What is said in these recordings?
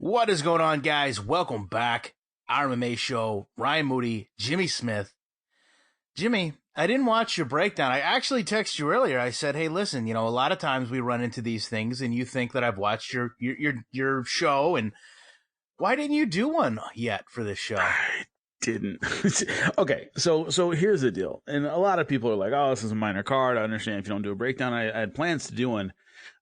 What is going on, guys? Welcome back. Our MMA show. Ryan Moody, Jimmy Smith. Jimmy, I didn't watch your breakdown. I actually texted you earlier. I said, "Hey, listen, a lot of times we run into these things, and you think that I've watched your show, and why didn't you do one yet for this show?" I didn't. Okay, so here's the deal. And a lot of people are like, "Oh, this is a minor card. I understand if you don't do a breakdown." I had plans to do one.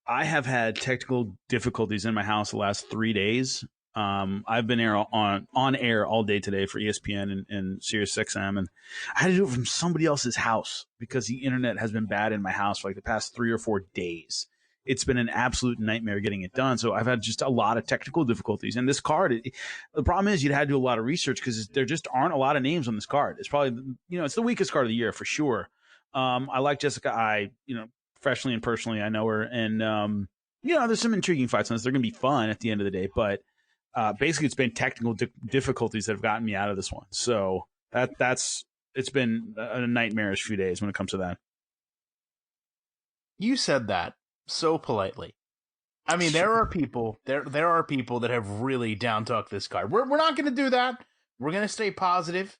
I have had technical difficulties in my house the last 3 days. I've been on air all day today for ESPN and Sirius XM, and I had to do it from somebody else's house because the internet has been bad in my house for like the past 3 or 4 days. It's been an absolute nightmare getting it done. So I've had just a lot of technical difficulties. And this card, the problem is you'd had to do a lot of research because there just aren't a lot of names on this card. It's probably, it's the weakest card of the year for sure. I like Jessica. Professionally and personally, I know her. And, there's some intriguing fights on this. They're going to be fun at the end of the day. But basically, it's been technical difficulties that have gotten me out of this one. So it's been a nightmarish few days when it comes to that. You said that so politely. I mean, there are people that have really down talked this card. We're not going to do that. We're going to stay positive.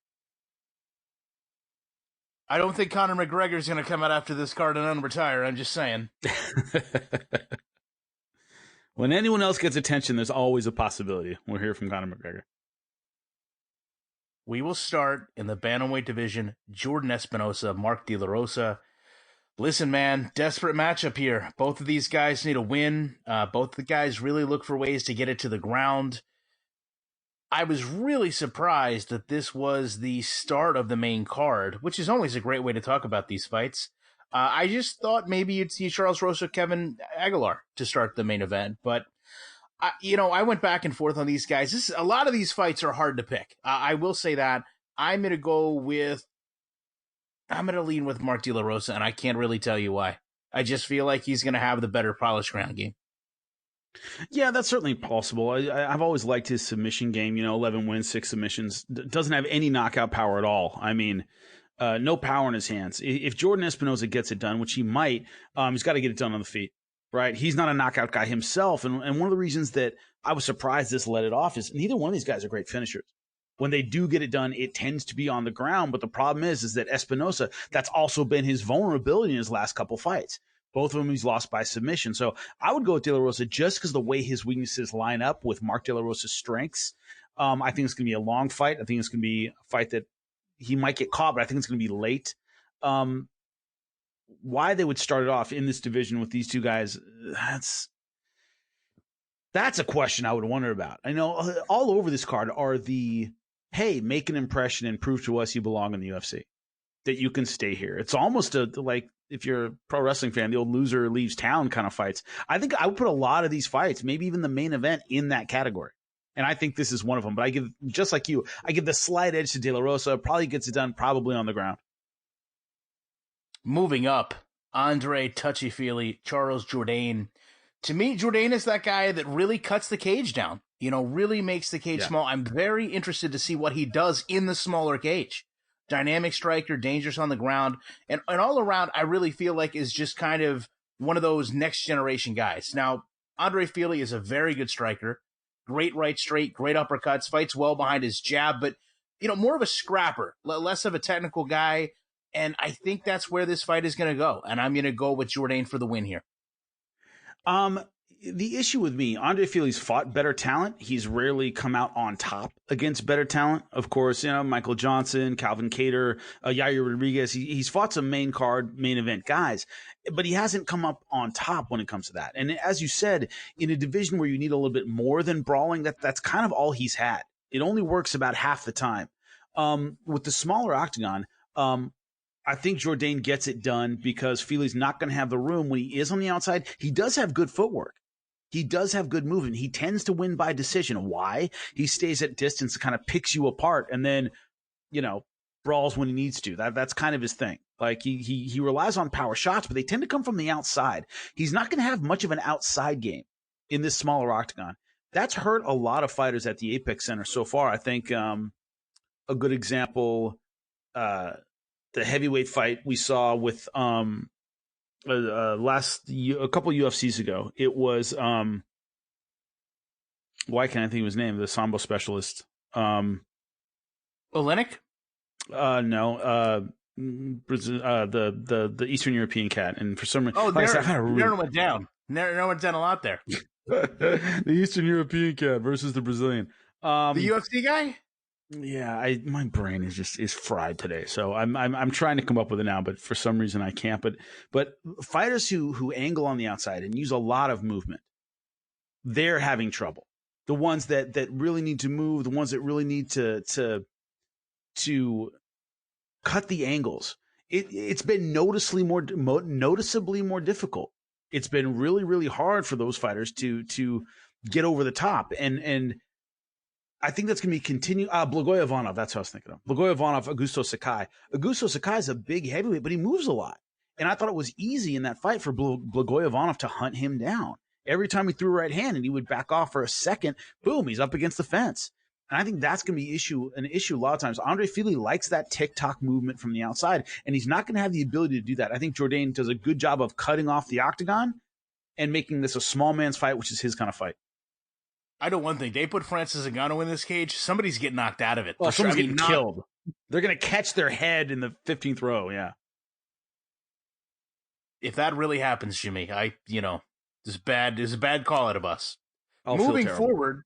I don't think Conor McGregor is going to come out after this card and unretire. I'm just saying. When anyone else gets attention, there's always a possibility. We'll hear from Conor McGregor. We will start in the bantamweight division. Jordan Espinosa, Mark De La Rosa. Listen, man, desperate matchup here. Both of these guys need a win. Both the guys really look for ways to get it to the ground. I was really surprised that this was the start of the main card, which is always a great way to talk about these fights. I just thought maybe you'd see Charles Rosa, Kevin Aguilar to start the main event. But, I went back and forth on these guys. A lot of these fights are hard to pick. I will say that. I'm going to lean with Mark De La Rosa, and I can't really tell you why. I just feel like he's going to have the better polished ground game. Yeah, that's certainly possible. I've always liked his submission game. 11 wins, 6 submissions. Doesn't have any knockout power at all. I mean, no power in his hands. If Jordan Espinosa gets it done, which he might, he's got to get it done on the feet, right? He's not a knockout guy himself. And one of the reasons that I was surprised this let it off is neither one of these guys are great finishers. When they do get it done, it tends to be on the ground. But the problem is that Espinosa, that's also been his vulnerability in his last couple fights. Both of them he's lost by submission. So I would go with De La Rosa just because the way his weaknesses line up with Mark De La Rosa's strengths. I think it's going to be a long fight. I think it's going to be a fight that he might get caught, but I think it's going to be late. Why they would start it off in this division with these two guys, that's a question I would wonder about. I know all over this card are the, hey, make an impression and prove to us you belong in the UFC, that you can stay here. It's almost like if you're a pro wrestling fan, the old loser leaves town kind of fights. I think I would put a lot of these fights, maybe even the main event, in that category. And I think this is one of them. But I give, just like you, I give the slight edge to De La Rosa. Probably gets it done probably on the ground. Moving up, Andre Touchy-Feely, Charles Jourdain. To me, Jourdain is that guy that really cuts the cage down. Really makes the cage small. I'm very interested to see what he does in the smaller cage. Dynamic striker, dangerous on the ground, and all around, I really feel like is just kind of one of those next generation guys. Now, Andre Feely is a very good striker, great right straight, great uppercuts, fights well behind his jab, but more of a scrapper, less of a technical guy, and I think that's where this fight is going to go. And I'm going to go with Jourdain for the win here. The issue with me, Andre Feely's fought better talent. He's rarely come out on top against better talent. Of course, Michael Johnson, Calvin Kattar, Yair Rodriguez. He's fought some main card, main event guys, but he hasn't come up on top when it comes to that. And as you said, in a division where you need a little bit more than brawling, that's kind of all he's had. It only works about half the time. With the smaller octagon, I think Jourdain gets it done because Feely's not going to have the room when he is on the outside. He does have good footwork. He does have good movement. He tends to win by decision. Why? He stays at distance, kind of picks you apart, and then, brawls when he needs to. That's kind of his thing. Like he relies on power shots, but they tend to come from the outside. He's not going to have much of an outside game in this smaller octagon. That's hurt a lot of fighters at the Apex Center so far. I think a good example, the heavyweight fight we saw with a couple UFCs ago. It was Why can't I think of his name? The Sambo specialist. Olenek? No. Brazil, the Eastern European cat, and for some reason, Oh, like I said, I've had a Darren went down. Darren went down a lot there. the Eastern European cat versus the Brazilian. The UFC guy? Yeah, my brain is fried today, so I'm trying to come up with it now, but for some reason I can't. But fighters who angle on the outside and use a lot of movement, they're having trouble. The ones that really need to move, the ones that really need to cut the angles. It's been noticeably more difficult. It's been really, really hard for those fighters to get over the top. And I think that's going to be continued. Blagoy Ivanov, that's what I was thinking of. Blagoy Ivanov, Augusto Sakai. Augusto Sakai is a big heavyweight, but he moves a lot. And I thought it was easy in that fight for Blagoy Ivanov to hunt him down. Every time he threw a right hand and he would back off for a second, boom, he's up against the fence. And I think that's going to be an issue a lot of times. Andre Fili likes that tick-tock movement from the outside, and he's not going to have the ability to do that. I think Jourdain does a good job of cutting off the octagon and making this a small man's fight, which is his kind of fight. I know one thing. They put Francis Ngannou in this cage, somebody's getting knocked out of it. Well, someone's getting killed. They're going to catch their head in the 15th row, yeah. If that really happens, Jimmy, this is a bad call out of us. I'll Moving forward,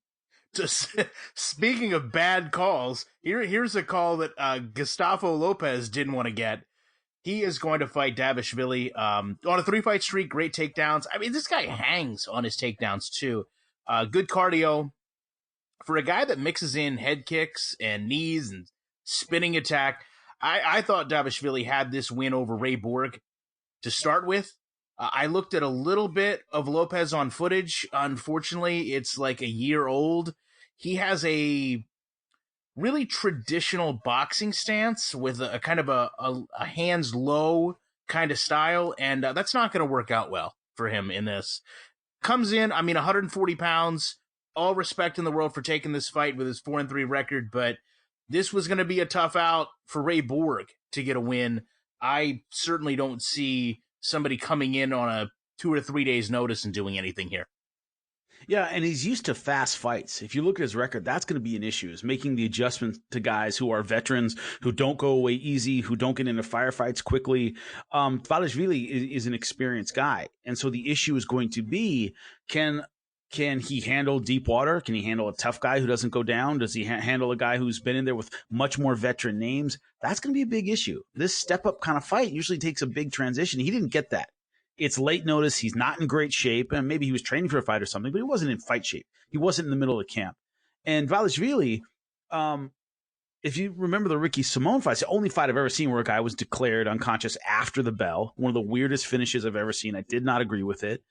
speaking of bad calls, here's a call that Gustavo Lopez didn't want to get. He is going to fight Davishvili on a 3-fight streak, great takedowns. I mean, this guy hangs on his takedowns, too. Good cardio. For a guy that mixes in head kicks and knees and spinning attack, I thought Davishvili had this win over Ray Borg to start with. I looked at a little bit of Lopez on footage. Unfortunately, it's like a year old. He has a really traditional boxing stance with a kind of a hands low kind of style, and that's not going to work out well for him in this. Comes in, 140 pounds, all respect in the world for taking this fight with his 4-3 record, but this was going to be a tough out for Ray Borg to get a win. I certainly don't see somebody coming in on a 2 or 3 days notice and doing anything here. Yeah, and he's used to fast fights. If you look at his record, that's going to be an issue, is making the adjustments to guys who are veterans, who don't go away easy, who don't get into firefights quickly. Vadashvili is an experienced guy. And so the issue is going to be, can he handle deep water? Can he handle a tough guy who doesn't go down? Does he handle a guy who's been in there with much more veteran names? That's going to be a big issue. This step-up kind of fight usually takes a big transition. He didn't get that. It's late notice. He's not in great shape. And maybe he was training for a fight or something, but he wasn't in fight shape. He wasn't in the middle of camp. And Vadashvili, if you remember the Ricky Simon fight, it's the only fight I've ever seen where a guy was declared unconscious after the bell. One of the weirdest finishes I've ever seen. I did not agree with it.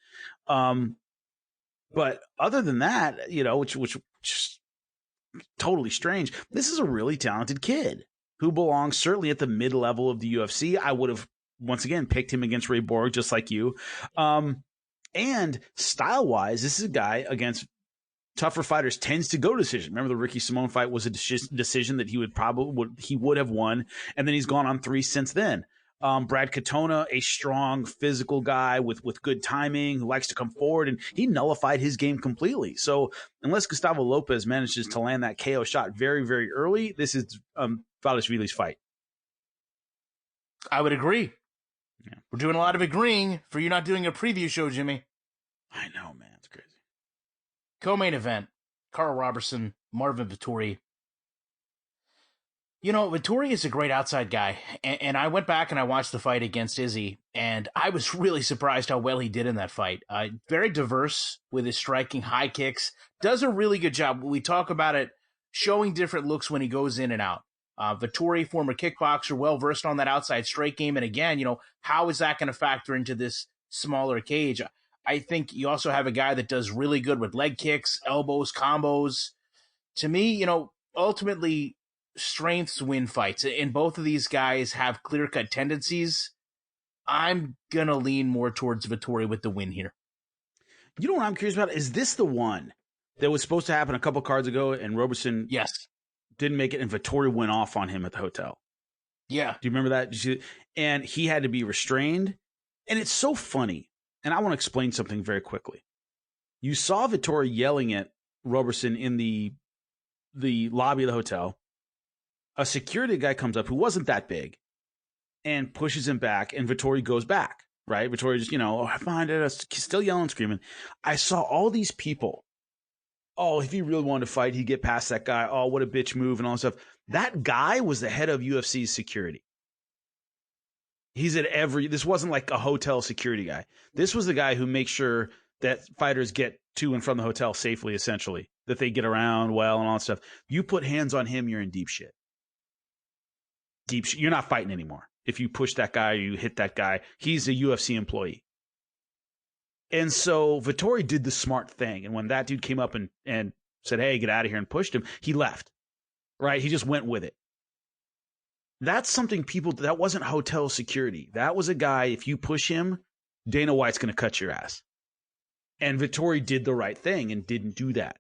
But other than that, which just totally strange. This is a really talented kid who belongs certainly at the mid-level of the UFC. I would have, once again, picked him against Ray Borg, just like you. And style-wise, this is a guy against tougher fighters tends to go decision. Remember, the Ricky Simon fight was a decision that he would have won, and then he's gone on 3 since then. Brad Katona, a strong physical guy with good timing, who likes to come forward, and he nullified his game completely. So unless Gustavo Lopez manages to land that KO shot very, very early, this is Vadashvili's fight. I would agree. Yeah. We're doing a lot of agreeing for you not doing a preview show, Jimmy. I know, man. It's crazy. Co-main event, Carl Robertson, Marvin Vettori. Vettori is a great outside guy, and I went back and I watched the fight against Izzy, and I was really surprised how well he did in that fight. Very diverse with his striking, high kicks, does a really good job. We talk about it, showing different looks when he goes in and out. Vettori, former kickboxer, well-versed on that outside strike game, and again, how is that going to factor into this smaller cage? I think you also have a guy that does really good with leg kicks, elbows, combos. To me, ultimately, strengths win fights, and both of these guys have clear-cut tendencies. I'm going to lean more towards Vettori with the win here. You know what I'm curious about? Is this the one that was supposed to happen a couple cards ago, and Robertson didn't make it, and Vettori went off on him at the hotel? Yeah. Do you remember that? And he had to be restrained. And it's so funny. And I want to explain something very quickly. You saw Vettori yelling at Roberson in the lobby of the hotel. A security guy comes up who wasn't that big and pushes him back, and Vettori goes back, right? Vettori just, I find it, still yelling, screaming. I saw all these people. Oh, if he really wanted to fight, he'd get past that guy. Oh, what a bitch move and all that stuff. That guy was the head of UFC's security. He's at this wasn't like a hotel security guy. This was the guy who makes sure that fighters get to and from the hotel safely, essentially, that they get around well and all that stuff. You put hands on him, you're in deep shit. You're not fighting anymore. If you push that guy, you hit that guy, he's a UFC employee. And so Vettori did the smart thing. And when that dude came up and said, hey, get out of here, and pushed him, he left, right? He just went with it. That's something that wasn't hotel security. That was a guy, if you push him, Dana White's going to cut your ass. And Vettori did the right thing and didn't do that.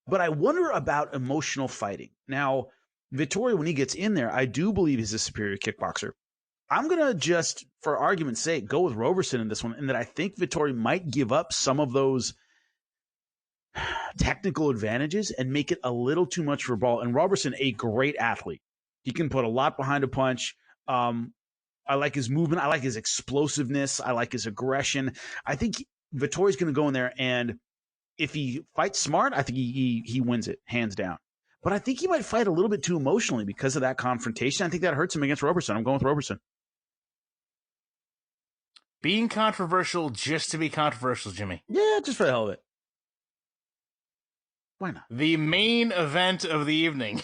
But I wonder about emotional fighting. Now, Vettori, when he gets in there, I do believe he's a superior kickboxer. I'm going to just, for argument's sake, go with Roberson in this one, in that I think Vettori might give up some of those technical advantages and make it a little too much for Ball. And Roberson, a great athlete. He can put a lot behind a punch. I like his movement. I like his explosiveness. I like his aggression. I think Vettori's going to go in there, and if he fights smart, I think he wins it, hands down. But I think he might fight a little bit too emotionally because of that confrontation. I think that hurts him against Roberson. I'm going with Roberson. Being controversial just to be controversial, Jimmy. Yeah, just for the hell of it. Why not? The main event of the evening.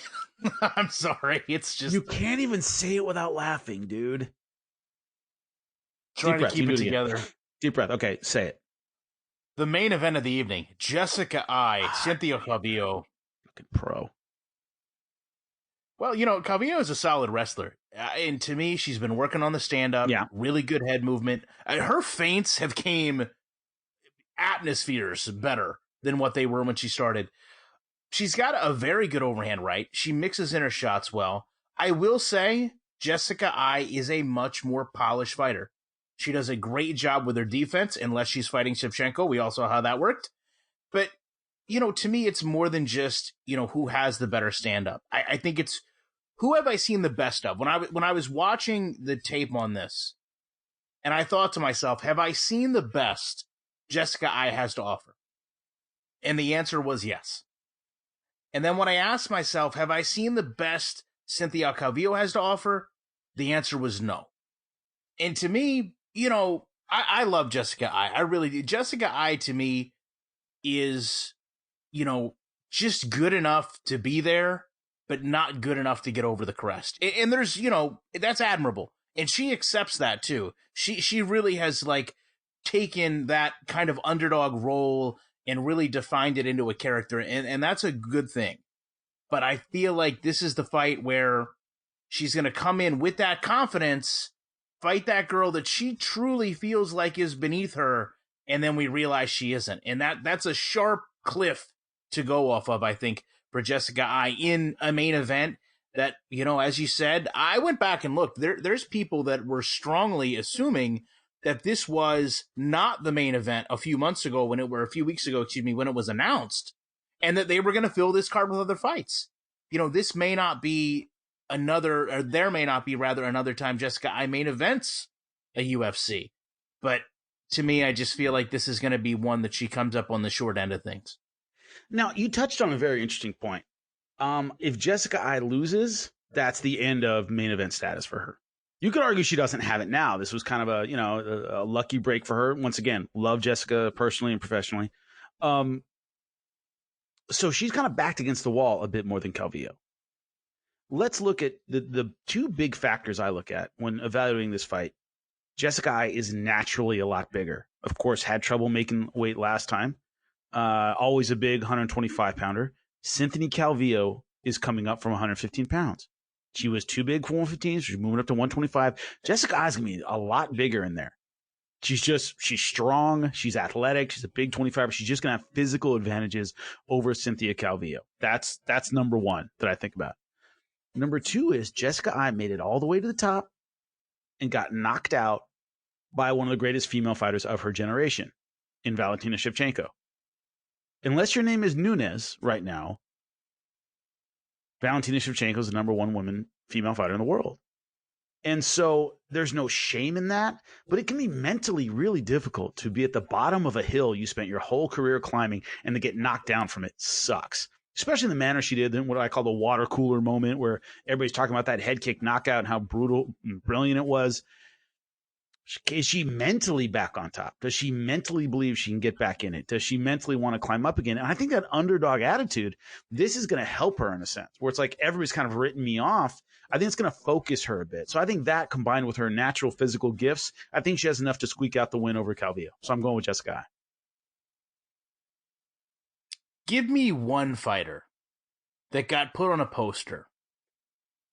I'm sorry. It's just... You can't even say it without laughing, dude. Trying to keep it together. Deep breath. Okay, say it. The main event of the evening. Jessica Eye, Cynthia Calvillo. Fucking pro. Well, Calvillo is a solid wrestler. And to me, she's been working on the stand-up. Yeah. Really good head movement. Her feints have came atmospheres better than what they were when she started. She's got a very good overhand right. She mixes in her shots well. I will say, Jessica Eye is a much more polished fighter. She does a great job with her defense, unless she's fighting Shevchenko. We all saw how that worked. But, to me, it's more than just, who has the better stand-up. I think it's, who have I seen the best of? When I was watching the tape on this, and I thought to myself, have I seen the best Jessica Eye has to offer? And the answer was yes. And then when I asked myself, have I seen the best Cynthia Calvillo has to offer? The answer was no. And to me, I love Jessica Eye. I really do. Jessica Eye, to me, is, just good enough to be there, but not good enough to get over the crest. And there's, that's admirable. And she accepts that, too. She really has, taken that kind of underdog role and really defined it into a character, and that's a good thing. But I feel like this is the fight where she's going to come in with that confidence, fight that girl that she truly feels like is beneath her, and then we realize she isn't. And that's a sharp cliff to go off of, I think, for Jessica Eye in a main event that, as you said, I went back and looked. There's people that were strongly assuming that this was not the main event a few weeks ago, when it was announced, and that they were going to fill this card with other fights. This may not be there may not be another time Jessica Eye main events a UFC. But to me, I just feel like this is going to be one that she comes up on the short end of things. Now, you touched on a very interesting point. If Jessica Eye loses, that's the end of main event status for her. You could argue she doesn't have it now. This was kind of a lucky break for her. Once again, love Jessica personally and professionally. So she's kind of backed against the wall a bit more than Calvillo. Let's look at the two big factors I look at when evaluating this fight. Jessica Eye is naturally a lot bigger. Of course, had trouble making weight last time. Always a big 125-pounder. Cynthia Calvillo is coming up from 115 pounds. She's was too big for 115. She's moving up to 125. Jessica Eye's going to be a lot bigger in there. She's strong. She's athletic. She's a big 25. She's just going to have physical advantages over Cynthia Calvillo. That's number one that I think about. Number two is Jessica Eye made it all the way to the top and got knocked out by one of the greatest female fighters of her generation in Valentina Shevchenko. unless your name is Nunes right now, Valentina Shevchenko is the number one female fighter in the world. And so there's no shame in that, but it can be mentally really difficult to be at the bottom of a hill you spent your whole career climbing and to get knocked down from it sucks. Especially in the manner she did, in what I call the water cooler moment where everybody's talking about that head kick knockout and how brutal and brilliant it was. Is she mentally back on top? Does she mentally believe she can get back in it? Does she mentally want to climb up again? And I think that underdog attitude, this is going to help her in a sense, where it's like everybody's kind of written me off. I think it's going to focus her a bit. So I think that combined with her natural physical gifts, I think she has enough to squeak out the win over Calvillo. So I'm going with Jessica Eye. Give me one fighter that got put on a poster.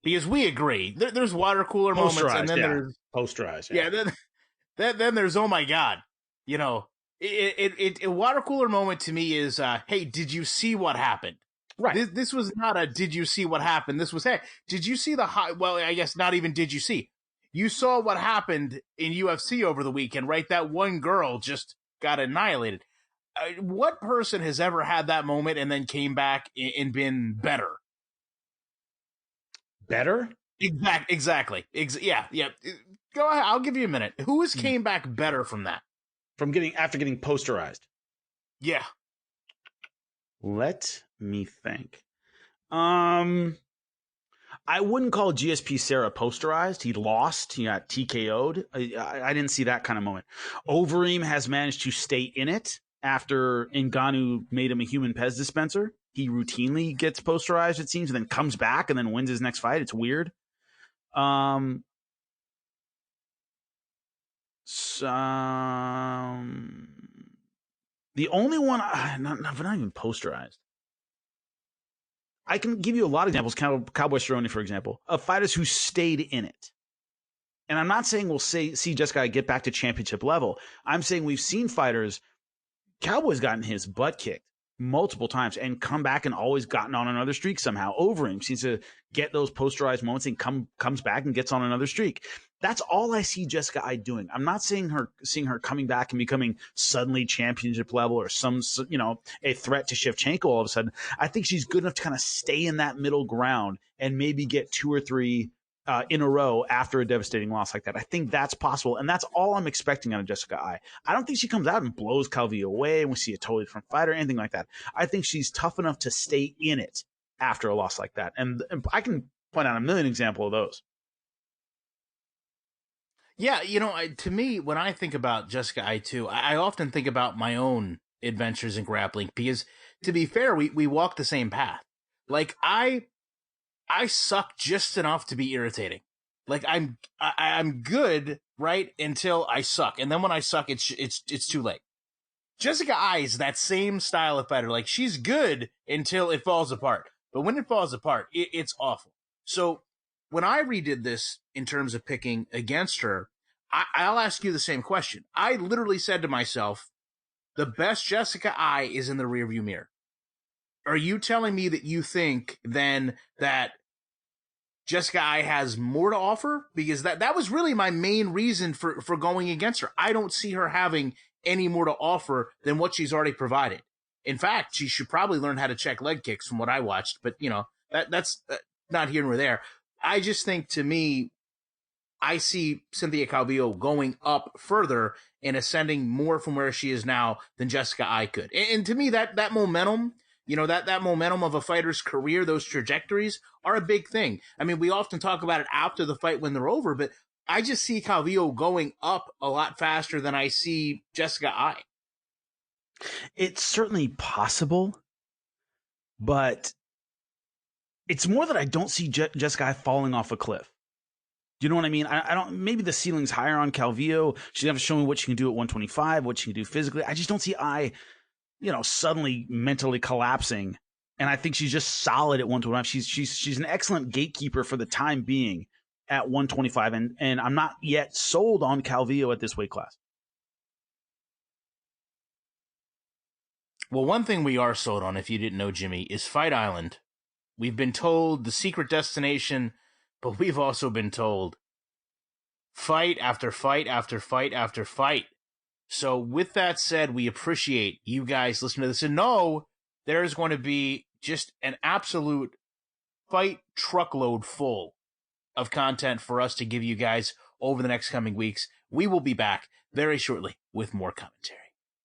Because we agree, there's water cooler moments, and then there's posterized. Yeah, then there's, oh my God, you know, a water cooler moment to me is, hey, did you see what happened? Right. This was not a did you see what happened? This was, hey, did you see well, I guess not even did you see. You saw what happened in UFC over the weekend, right? That one girl just got annihilated. What person has ever had that moment and then came back and been better? Better? Exactly. Yeah. Go ahead. I'll give you a minute. Who has came back better from that? After getting posterized? Yeah. Let me think. I wouldn't call GSP Sarah posterized. He lost. He got TKO'd. I didn't see that kind of moment. Overeem has managed to stay in it after Ngannou made him a human Pez dispenser. He routinely gets posterized, it seems, and then comes back and then wins his next fight. It's weird. The only one, not even posterized. I can give you a lot of examples. Cowboy Cerrone, for example, of fighters who stayed in it. And I'm not saying we'll see Jessica get back to championship level. I'm saying we've seen fighters. Cowboy's gotten his butt kicked multiple times and come back and always gotten on another streak somehow. Overeem seems to get those posterized moments and comes back and gets on another streak. That's all I see Jessica Eye doing. I'm not seeing her coming back and becoming suddenly championship level or a threat to Shevchenko all of a sudden. I think she's good enough to kind of stay in that middle ground and maybe get 2 or 3 in a row after a devastating loss like that. I think that's possible, and that's all I'm expecting out of Jessica Eye. I don't think she comes out and blows Calvillo away and we see a totally different fighter, anything like that. I think she's tough enough to stay in it after a loss like that, and I can point out a million examples of those. Yeah, to me, when I think about Jessica Eye too, I often think about my own adventures in grappling because, to be fair, we walk the same path. Like, I suck just enough to be irritating. Like I'm good, right, until I suck, and then when I suck, it's too late. Jessica Eye is that same style of fighter. Like, she's good until it falls apart, but when it falls apart, it's awful. So when I redid this in terms of picking against her, I'll ask you the same question. I literally said to myself, the best Jessica Eye is in the rearview mirror. Are you telling me that you think then that Jessica Eye has more to offer? Because that was really my main reason for going against her. I don't see her having any more to offer than what she's already provided. In fact, she should probably learn how to check leg kicks from what I watched, but that's not here nor there. I just think, to me, I see Cynthia Calvillo going up further and ascending more from where she is now than Jessica Eye could. And to me, that momentum, that momentum of a fighter's career, those trajectories are a big thing. I mean, we often talk about it after the fight when they're over, but I just see Calvillo going up a lot faster than I see Jessica Eye. It's certainly possible, but it's more that I don't see Jessica Eye falling off a cliff. Do you know what I mean? I don't. Maybe the ceiling's higher on Calvillo. She's have to show me what she can do at 125, what she can do physically. I just don't see Eye, suddenly mentally collapsing. And I think she's just solid at 125. She's an excellent gatekeeper for the time being at 125, and I'm not yet sold on Calvillo at this weight class. Well, one thing we are sold on, if you didn't know, Jimmy, is Fight Island. We've been told the secret destination, but we've also been told fight after fight after fight after fight So with that said, we appreciate you guys listening to this and know there's going to be just an absolute fight truckload full of content for us to give you guys over the next coming weeks. We will be back very shortly with more commentary.